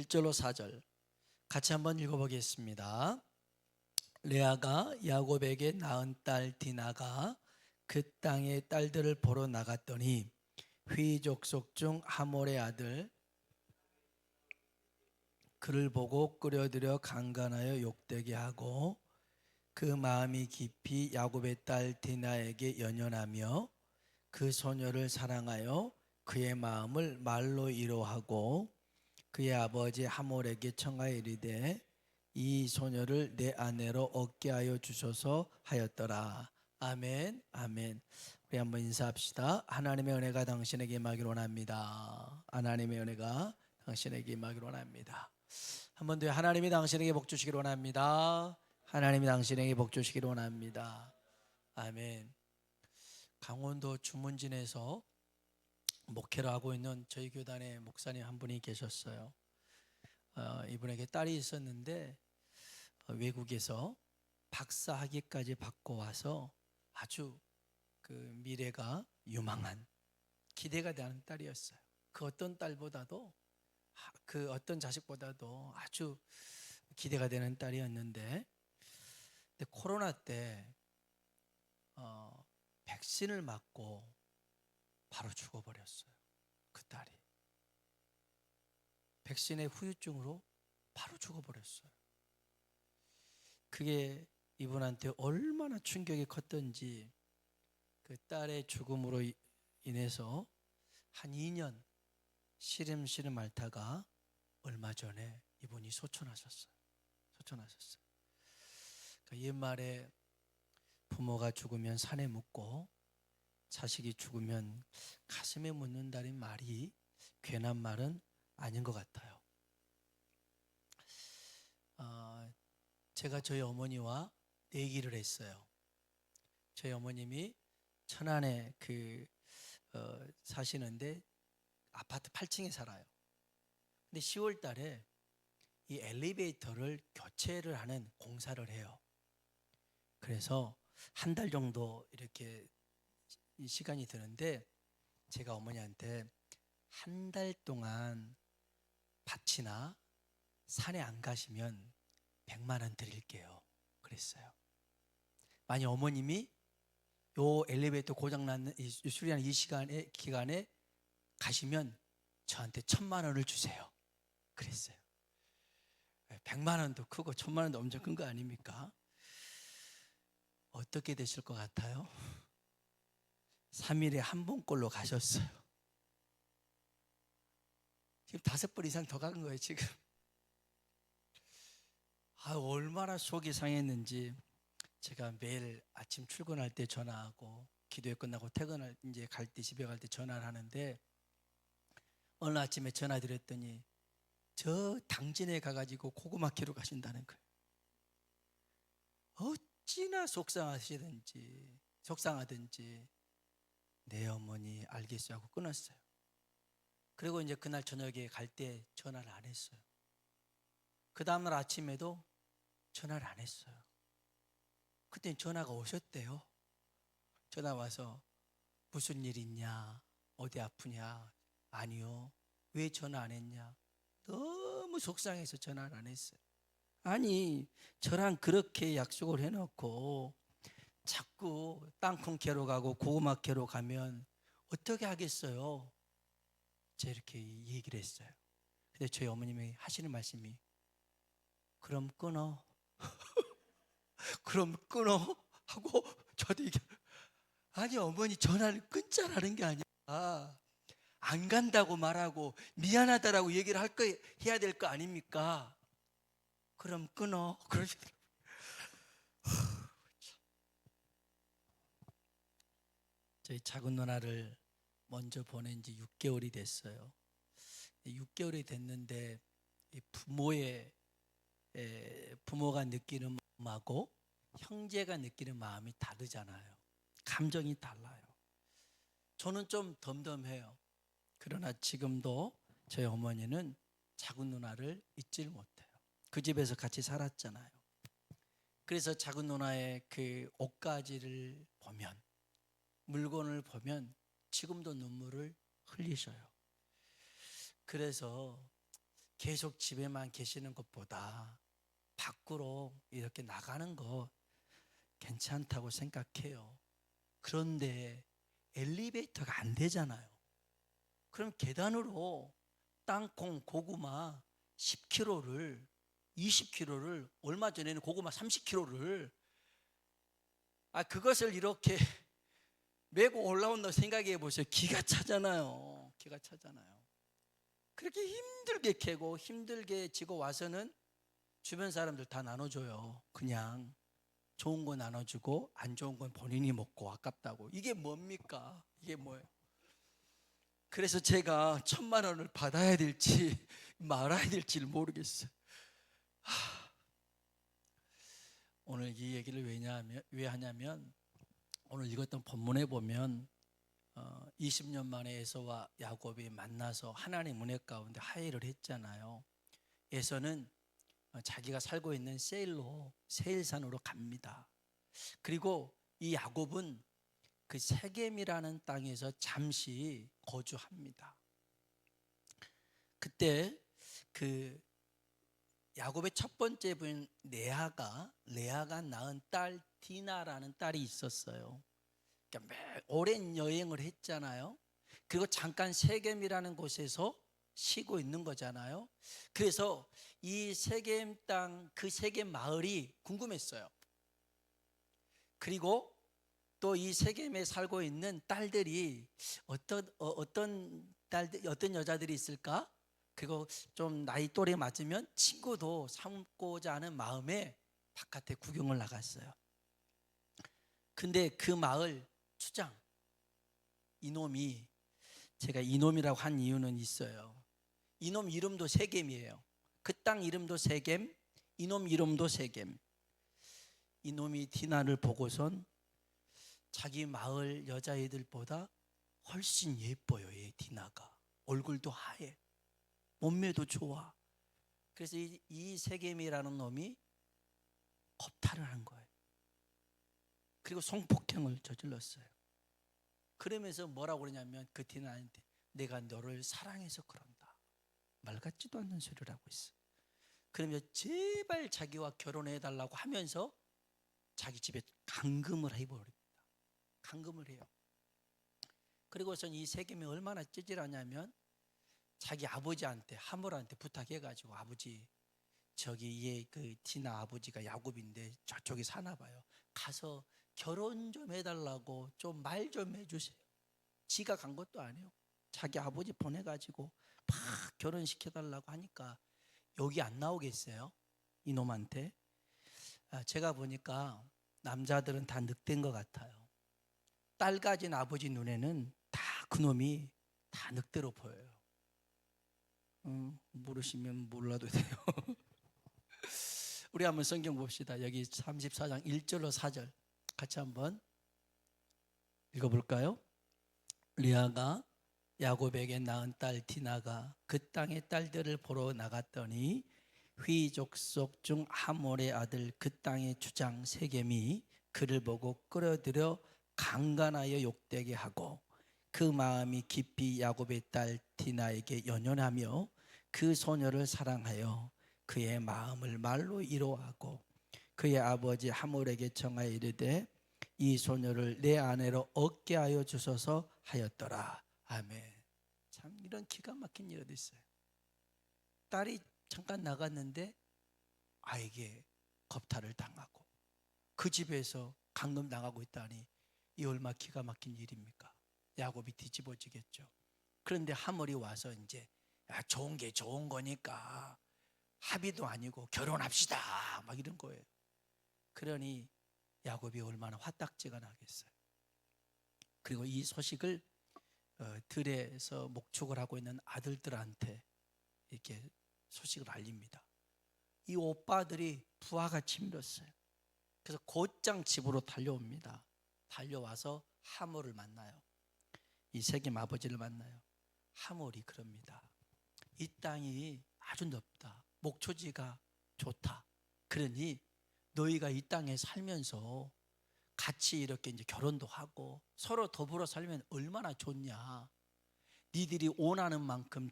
1절로 4절 같이 한번 읽어보겠습니다. 레아가 야곱에게 낳은 딸 디나가 그 땅의 딸들을 보러 나갔더니 휘 족속 중 하몰의 아들 그를 보고 끌어들여 강간하여 욕되게 하고 그 마음이 깊이 야곱의 딸 디나에게 연연하며 그 소녀를 사랑하여 그의 마음을 말로 이로하고 그의 아버지 하몰에게 청하여 이르되 이 소녀를 내 아내로 얻게 하여 주소서 하였더라. 아멘. 아멘. 우리 한번 인사합시다. 하나님의 은혜가 당신에게 임하기를 원합니다. 하나님의 은혜가 당신에게 임하기를 원합니다. 한 번 더 하나님이 당신에게 복 주시기를 원합니다. 하나님이 당신에게 복 주시기를 원합니다. 아멘. 강원도 주문진에서 목회를 하고 있는 저희 교단의 목사님 한 분이 계셨어요. 이분에게 딸이 있었는데 외국에서 박사 학위까지 받고 와서 아주 그 미래가 유망한 기대가 되는 딸이었어요. 그 어떤 딸보다도 그 어떤 자식보다도 아주 기대가 되는 딸이었는데 코로나 때 백신을 맞고 바로 죽어버렸어요. 그 딸이 백신의 후유증으로 바로 죽어버렸어요. 그게 이분한테 얼마나 충격이 컸던지 그 딸의 죽음으로 인해서 한 2년 시름시름 앓다가 얼마 전에 이분이 소천하셨어요. 그러니까 옛말에 부모가 죽으면 산에 묻고 자식이 죽으면 가슴에 묻는다는 말이 괜한 말은 아닌 것 같아요. 제가 저희 어머니와 내기를 했어요. 저희 어머님이 천안에 사시는데 아파트 8층에 살아요. 근데 10월 달에 이 엘리베이터를 교체를 하는 공사를 해요. 그래서 한 달 정도 이렇게 시간이 드는데 제가 어머니한테 한 달 동안 밭이나 산에 안 가시면 100만 원 드릴게요. 그랬어요. 만약 어머님이 요 엘리베이터 고장난 수리하는 이 기간에 가시면 저한테 1000만 원을 주세요. 그랬어요. 100만 원도 크고 1000만 원도 엄청 큰 거 아닙니까? 어떻게 되실 것 같아요? 3일에 한 번꼴로 가셨어요. 지금 5번 이상 더 간 거예요, 지금. 얼마나 속이 상했는지 제가 매일 아침 출근할 때 전화하고 기도회 끝나고 퇴근할 이제 갈 때 집에 갈 때 전화를 하는데 어느 아침에 전화 드렸더니 저 당진에 가가지고 고구마 캐러 가신다는 거예요. 어찌나 속상하든지 내 어머니 알겠어요 하고 끊었어요. 그리고 이제 그날 저녁에 갈 때 전화를 안 했어요. 그 다음날 아침에도 전화를 안 했어요. 그때 전화가 오셨대요. 전화 와서 무슨 일 있냐? 어디 아프냐? 아니요. 왜 전화 안 했냐? 너무 속상해서 전화를 안 했어요. 아니 저랑 그렇게 약속을 해놓고 자꾸 땅콩 캐러 가고 고구마 캐러 가면 어떻게 하겠어요? 제가 이렇게 얘기를 했어요. 근데 저희 어머님이 하시는 말씀이 그럼 끊어. 그럼 끊어 하고 저도 이게 아니 어머니 전화를 끊자라는 게 아니라 안 간다고 말하고 미안하다라고 얘기를 해야 될 거 아닙니까? 그럼 끊어. 그러시더라고요. 저희 작은 누나를 먼저 보낸 지 6개월이 됐어요. 6개월이 됐는데 부모가 느끼는 마음하고 형제가 느끼는 마음이 다르잖아요. 감정이 달라요. 저는 좀 덤덤해요. 그러나 지금도 저희 어머니는 작은 누나를 잊지를 못해요. 그 집에서 같이 살았잖아요. 그래서 작은 누나의 그 옷가지를 보면 물건을 보면 지금도 눈물을 흘리셔요. 그래서 계속 집에만 계시는 것보다 밖으로 이렇게 나가는 거 괜찮다고 생각해요. 그런데 엘리베이터가 안 되잖아요. 그럼 계단으로 땅콩, 고구마 10kg를 20kg를 얼마 전에는 고구마 30kg를 그것을 이렇게 메고 올라온다고 생각해 보세요. 기가 차잖아요. 기가 차잖아요. 그렇게 힘들게 캐고 힘들게 지고 와서는 주변 사람들 다 나눠줘요. 그냥 좋은 거 나눠주고 안 좋은 건 본인이 먹고 아깝다고. 이게 뭡니까? 이게 뭐예요? 그래서 제가 1,000만 원을 받아야 될지 말아야 될지를 모르겠어요. 오늘 이 얘기를 왜 하냐면 오늘 읽었던 본문에 보면 20년 만에 에서와 야곱이 만나서 하나님 은혜 가운데 화해를 했잖아요. 에서는 자기가 살고 있는 세일산으로 갑니다. 그리고 이 야곱은 그 세겜이라는 땅에서 잠시 거주합니다. 그때 그 야곱의 첫 번째 부인 레아가 낳은 딸 디나라는 딸이 있었어요. 그러니까 오랜 여행을 했잖아요. 그리고 잠깐 세겜이라는 곳에서 쉬고 있는 거잖아요. 그래서 이 세겜 땅, 그 세겜 마을이 궁금했어요. 그리고 또 이 세겜에 살고 있는 딸들이 어떤 여자들이 있을까? 그리고 좀 나이 또래 맞으면 친구도 삼고자 하는 마음에 바깥에 구경을 나갔어요. 근데 그 마을 주장, 이놈이, 제가 이놈이라고 한 이유는 있어요. 이놈 이름도 세겜이에요. 그 땅 이름도 세겜, 이놈 이름도 세겜. 이놈이 디나를 보고선 자기 마을 여자애들보다 훨씬 예뻐요. 얘 디나가 얼굴도 하얘, 몸매도 좋아. 그래서 이 세겜이라는 놈이 겁탈을 한 거예요. 그리고 성폭행을 저질렀어요. 그러면서 뭐라고 그러냐면 그 디나한테 내가 너를 사랑해서 그런다. 말 같지도 않는 소리를 하고 있어. 그러면 제발 자기와 결혼해달라고 하면서 자기 집에 감금을 해버립니다. 감금을 해요. 그리고선 이 세겜이 얼마나 찌질하냐면 자기 아버지한테, 하몰한테 부탁해가지고 아버지, 저기 얘 그 디나 아버지가 야곱인데 저쪽에 사나 봐요. 가서 결혼 좀 해달라고 좀 말 좀 해주세요. 지가 간 것도 아니에요. 자기 아버지 보내가지고 막 결혼시켜달라고 하니까 여기 안 나오겠어요? 이놈한테. 제가 보니까 남자들은 다 늑대인 것 같아요. 딸 가진 아버지 눈에는 다 그놈이 다 늑대로 보여요. 모르시면 몰라도 돼요. 우리 한번 성경 봅시다. 여기 34장 1절로 4절 같이 한번 읽어볼까요? 리아가 야곱에게 낳은 딸 디나가 그 땅의 딸들을 보러 나갔더니 휘 족속 중 하몰의 아들 그 땅의 주장 세겜이 그를 보고 끌어들여 강간하여 욕되게 하고 그 마음이 깊이 야곱의 딸 디나에게 연연하며 그 소녀를 사랑하여 그의 마음을 말로 이로하고 그의 아버지 하몰에게 청하여 이르되 이 소녀를 내 아내로 얻게 하여 주소서 하였더라. 아멘. 참 이런 기가 막힌 일이 있어요. 딸이 잠깐 나갔는데 아이게 겁탈을 당하고 그 집에서 감금당하고 있다니 이 얼마 기가 막힌 일입니까? 야곱이 뒤집어지겠죠. 그런데 하몰이 와서 이제 좋은 게 좋은 거니까 합의도 아니고 결혼합시다 막 이런 거예요. 그러니 야곱이 얼마나 화딱지가 나겠어요. 그리고 이 소식을 들에서 목축을 하고 있는 아들들한테 이렇게 소식을 알립니다. 이 오빠들이 부하가 치밀었어요. 그래서 곧장 집으로 달려옵니다. 달려와서 하몰을 만나요. 이 세겜 아버지를 만나요. 하몰이 그럽니다. 이 땅이 아주 넓다. 목초지가 좋다. 그러니 너희가 이 땅에 살면서 같이 이렇게 이제 결혼도 하고 서로 더불어 살면 얼마나 좋냐. 니들이 원하는 만큼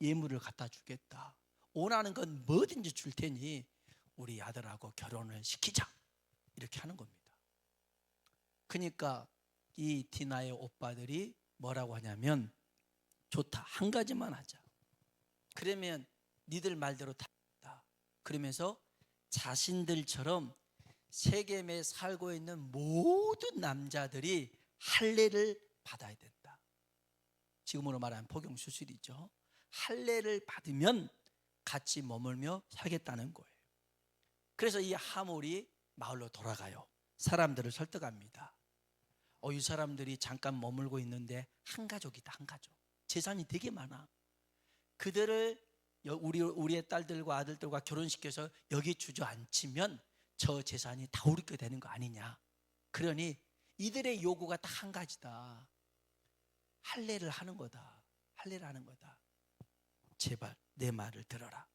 예물을 갖다 주겠다. 원하는 건 뭐든지 줄 테니 우리 아들하고 결혼을 시키자, 이렇게 하는 겁니다. 그러니까 이 디나의 오빠들이 뭐라고 하냐면, 좋다, 한 가지만 하자. 그러면 니들 말대로 다 한다. 그러면서 자신들처럼 세겜에 살고 있는 모든 남자들이 할례를 받아야 된다. 지금으로 말하면 포경 수술이죠. 할례를 받으면 같이 머물며 살겠다는 거예요. 그래서 이 하몰이 마을로 돌아가요. 사람들을 설득합니다. 이 사람들이 잠깐 머물고 있는데 한 가족이다, 한 가족. 재산이 되게 많아. 그들을 우리의 딸들과 아들들과 결혼시켜서 여기 주저앉히면 저 재산이 다 우리 게 되는 거 아니냐. 그러니 이들의 요구가 딱 한 가지다. 할례를 하는 거다. 할례를 하는 거다. 제발 내 말을 들어라.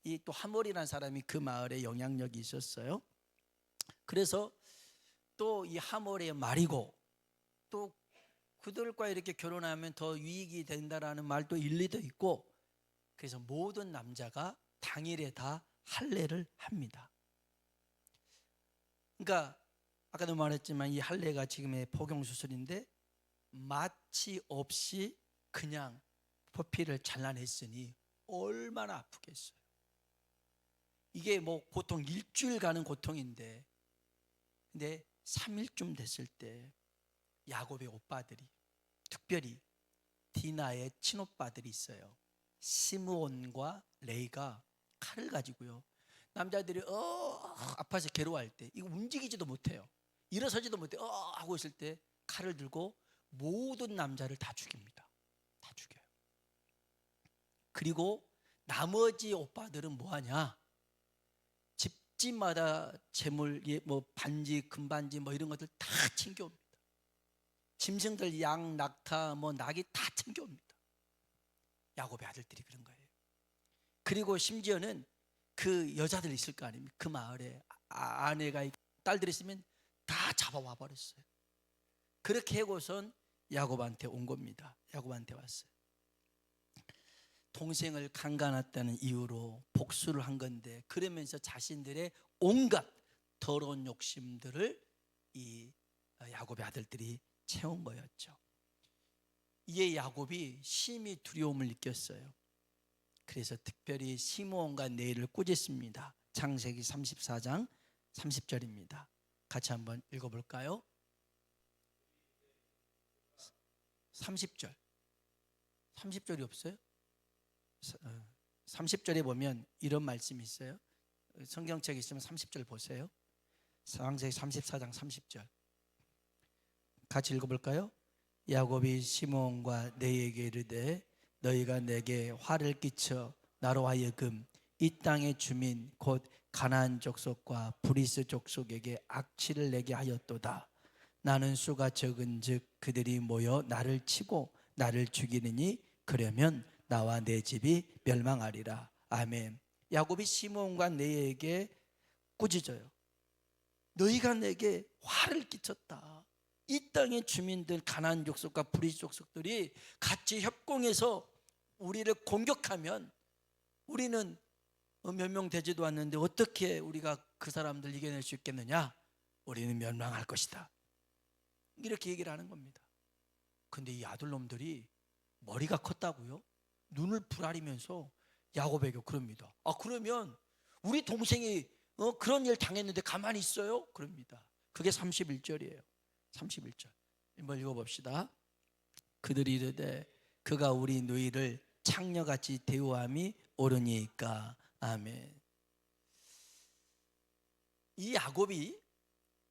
이 또 하몰이라는 사람이 그 마을에 영향력이 있었어요. 그래서 또 이 하몰의 말이고, 또 그들과 이렇게 결혼하면 더 유익이 된다라는 말도 일리도 있고, 그래서 모든 남자가 당일에 다 할례를 합니다. 그러니까 아까도 말했지만 이 할례가 지금의 포경수술인데, 마취 없이 그냥 포피를 잘라냈으니 얼마나 아프겠어요. 이게 뭐 보통 일주일 가는 고통인데, 근데 3일쯤 됐을 때 야곱의 오빠들이, 특별히 디나의 친오빠들이 있어요. 시므온과 레이가 칼을 가지고요, 남자들이 아파서 괴로워할 때, 이거 움직이지도 못해요, 일어서지도 못해 하고 있을 때 칼을 들고 모든 남자를 다 죽입니다. 다 죽여요. 그리고 나머지 오빠들은 뭐하냐, 집집마다 재물, 뭐 반지, 금반지 뭐 이런 것들 다 챙겨옵니다. 짐승들, 양, 낙타, 뭐 낙이 다 챙겨옵니다. 야곱의 아들들이 그런 거예요. 그리고 심지어는 그 여자들 있을 거 아닙니까? 그 마을에 아내가 있고 딸들이 있으면 다 잡아와 버렸어요. 그렇게 하고선 야곱한테 온 겁니다. 야곱한테 왔어요. 동생을 강간했다는 이유로 복수를 한 건데, 그러면서 자신들의 온갖 더러운 욕심들을 이 야곱의 아들들이 채운 거였죠. 이에 야곱이 심히 두려움을 느꼈어요. 그래서 특별히 시므온과 레이를 꾸짖습니다. 창세기 34장 30절입니다. 같이 한번 읽어볼까요? 30절. 30절이 없어요? 30절에 보면 이런 말씀이 있어요. 성경책에 있으면 30절 보세요. 창세기 34장 30절. 같이 읽어볼까요? 야곱이 시므온과 레이에게 이르되 너희가 내게 화를 끼쳐 나로 하여금 이 땅의 주민 곧 가나안 족속과 브리스 족속에게 악취를 내게 하였도다. 나는 수가 적은즉 그들이 모여 나를 치고 나를 죽이느니 그러면 나와 내 집이 멸망하리라. 아멘. 야곱이 시므온과 레이에게 꾸짖어요. 너희가 내게 화를 끼쳤다. 이 땅의 주민들, 가나안 족속과 브리스 족속들이 같이 협공해서 우리를 공격하면 우리는 몇 명 되지도 않는데 어떻게 우리가 그 사람들 이겨낼 수 있겠느냐? 우리는 멸망할 것이다. 이렇게 얘기를 하는 겁니다. 근데 이 아들놈들이 머리가 컸다고요? 눈을 부라리면서 야곱에게 그럽니다. 그러면 우리 동생이 그런 일 당했는데 가만히 있어요? 그럽니다. 그게 31절이에요. 31절 한번 읽어봅시다. 그들이 이르되 그가 우리 누이를 창녀같이 대우함이 옳으니까. 아멘. 이 야곱이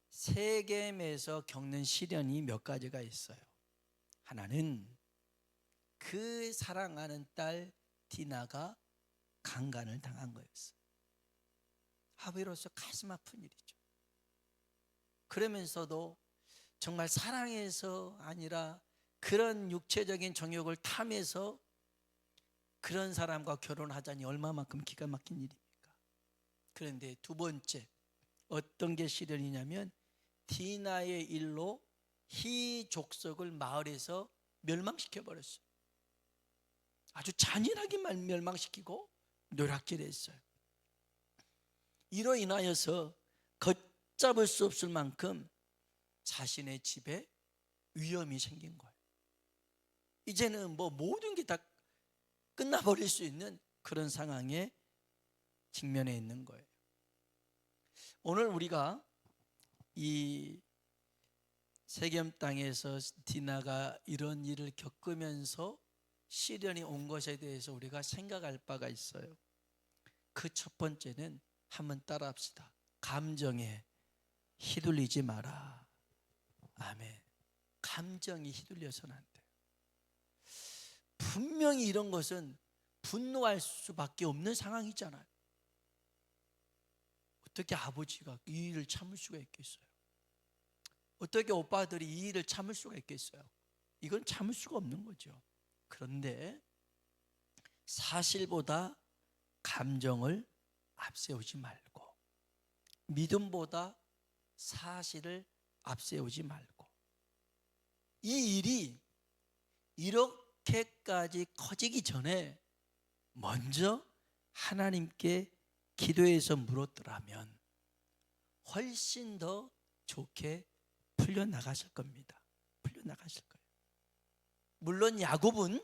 세겜에서 겪는 시련이 몇 가지가 있어요. 하나는 그 사랑하는 딸 디나가 강간을 당한 거였어요. 아버지로서 가슴 아픈 일이죠. 그러면서도 정말 사랑해서 아니라 그런 육체적인 정욕을 탐해서 그런 사람과 결혼하자니 얼마만큼 기가 막힌 일입니까? 그런데 두 번째, 어떤 게 시련이냐면 디나의 일로 희 족속을 마을에서 멸망시켜 버렸어요. 아주 잔인하게 멸망시키고 노략질했어요. 이로 인하여서 걷잡을 수 없을 만큼 자신의 집에 위험이 생긴 거예요. 이제는 모든 게 다 끝나버릴 수 있는 그런 상황에 직면해 있는 거예요. 오늘 우리가 이 세겜 땅에서 디나가 이런 일을 겪으면서 시련이 온 것에 대해서 우리가 생각할 바가 있어요. 그 첫 번째는 한번 따라 합시다. 감정에 휘둘리지 마라. 아멘. 감정이 휘둘려서는 안 돼요. 분명히 이런 것은 분노할 수밖에 없는 상황이잖아요. 어떻게 아버지가 이 일을 참을 수가 있겠어요? 어떻게 오빠들이 이 일을 참을 수가 있겠어요? 이건 참을 수가 없는 거죠. 그런데 사실보다 감정을 앞세우지 말고, 믿음보다 사실을 앞세우지 말고, 이 일이 이렇게까지 커지기 전에 먼저 하나님께 기도해서 물었더라면 훨씬 더 좋게 풀려나가실 겁니다. 풀려나가실 거예요. 물론 야곱은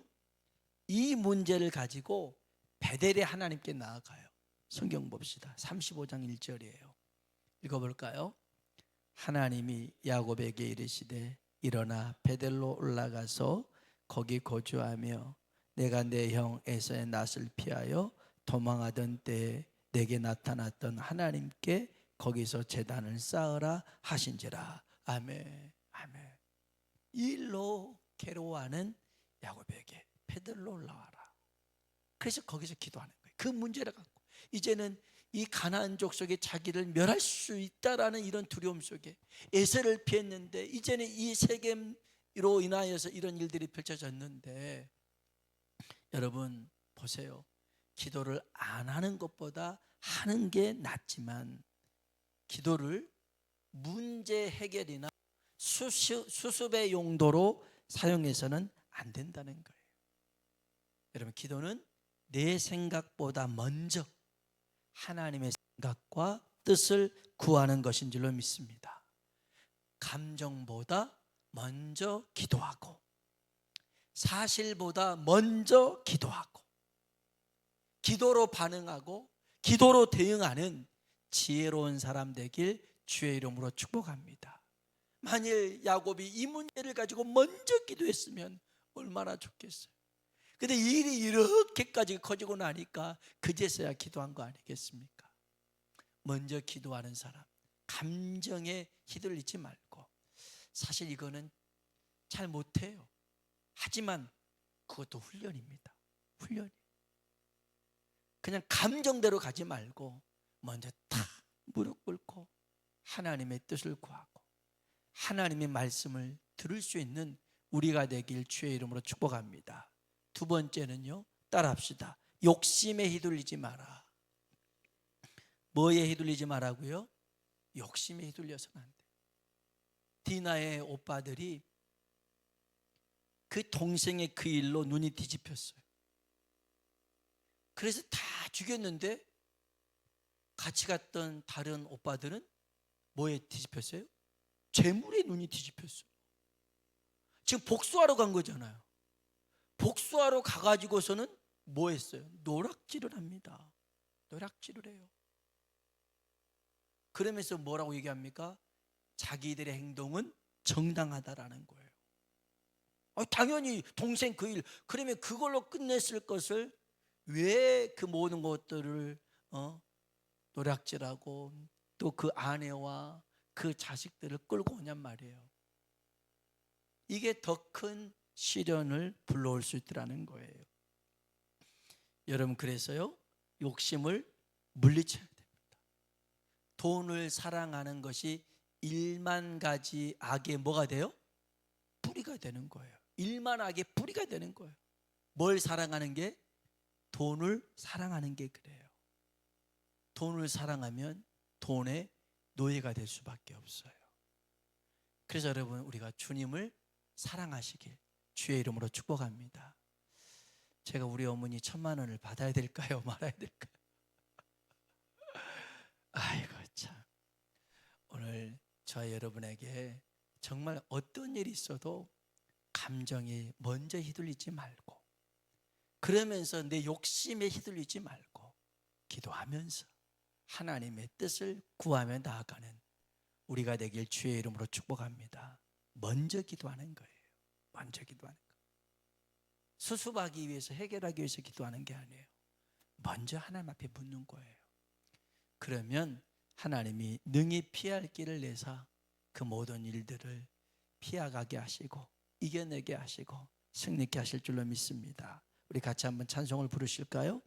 이 문제를 가지고 베델의 하나님께 나아가요. 성경 봅시다. 35장 1절이에요. 읽어볼까요? 하나님이 야곱에게 이르시되 일어나 베델로 올라가서 거기 거주하며 내가 내 형 에서의 낯을 피하여 도망하던 때에 내게 나타났던 하나님께 거기서 제단을 쌓으라 하신지라. 아멘. 아멘. 이 일로 괴로워하는 야곱에게 베델로 올라와라. 그래서 거기서 기도하는 거예요. 그 문제를 갖고 이제는 이 가나안족 속에 자기를 멸할 수 있다라는 이런 두려움 속에 에서를 피했는데, 이제는 이 세겜으로 인하여서 이런 일들이 펼쳐졌는데, 여러분 보세요. 기도를 안 하는 것보다 하는 게 낫지만 기도를 문제 해결이나 수습의 용도로 사용해서는 안 된다는 거예요. 여러분, 기도는 내 생각보다 먼저 하나님의 생각과 뜻을 구하는 것인 줄로 믿습니다. 감정보다 먼저 기도하고, 사실보다 먼저 기도하고, 기도로 반응하고 기도로 대응하는 지혜로운 사람 되길 주의 이름으로 축복합니다. 만일 야곱이 이 문제를 가지고 먼저 기도했으면 얼마나 좋겠어요. 근데 이 일이 이렇게까지 커지고 나니까 그제서야 기도한 거 아니겠습니까? 먼저 기도하는 사람, 감정에 휘둘리지 말고. 사실 이거는 잘 못해요. 하지만 그것도 훈련입니다. 훈련이. 그냥 감정대로 가지 말고 먼저 탁 무릎 꿇고 하나님의 뜻을 구하고 하나님의 말씀을 들을 수 있는 우리가 되길 주의 이름으로 축복합니다. 두 번째는요, 따라합시다. 욕심에 휘둘리지 마라. 뭐에 휘둘리지 마라고요? 욕심에 휘둘려서는 안 돼. 디나의 오빠들이 그 동생의 그 일로 눈이 뒤집혔어요. 그래서 다 죽였는데 같이 갔던 다른 오빠들은 뭐에 뒤집혔어요? 재물에 눈이 뒤집혔어요. 지금 복수하러 간 거잖아요. 복수하러 가가지고서는 뭐 했어요? 노략질을 합니다. 노략질을 해요. 그러면서 뭐라고 얘기합니까? 자기들의 행동은 정당하다라는 거예요. 당연히 동생 그 일, 그러면 그걸로 끝냈을 것을 왜 그 모든 것들을 노략질하고 또 그 아내와 그 자식들을 끌고 오냔 말이에요. 이게 더 큰 시련을 불러올 수 있다는 거예요. 여러분, 그래서요, 욕심을 물리쳐야 됩니다. 돈을 사랑하는 것이 1만 가지 악의 뭐가 돼요? 뿌리가 되는 거예요. 1만 악의 뿌리가 되는 거예요. 뭘 사랑하는 게? 돈을 사랑하는 게 그래요. 돈을 사랑하면 돈의 노예가 될 수밖에 없어요. 그래서 여러분, 우리가 주님을 사랑하시길 주의 이름으로 축복합니다. 제가 우리 어머니 1,000만 원을 받아야 될까요? 말아야 될까요? 아이고 참. 오늘 저와 여러분에게 정말 어떤 일이 있어도 감정이 먼저 휘둘리지 말고, 그러면서 내 욕심에 휘둘리지 말고 기도하면서 하나님의 뜻을 구하며 나아가는 우리가 되길 주의 이름으로 축복합니다. 먼저 기도하는 거예요. 먼저 기도하는 거. 수습하기 위해서, 해결하기 위해서 기도하는 게 아니에요. 먼저 하나님 앞에 묻는 거예요. 그러면 하나님이 능히 피할 길을 내사 그 모든 일들을 피해가게 하시고 이겨내게 하시고 승리케 하실 줄로 믿습니다. 우리 같이 한번 찬송을 부르실까요?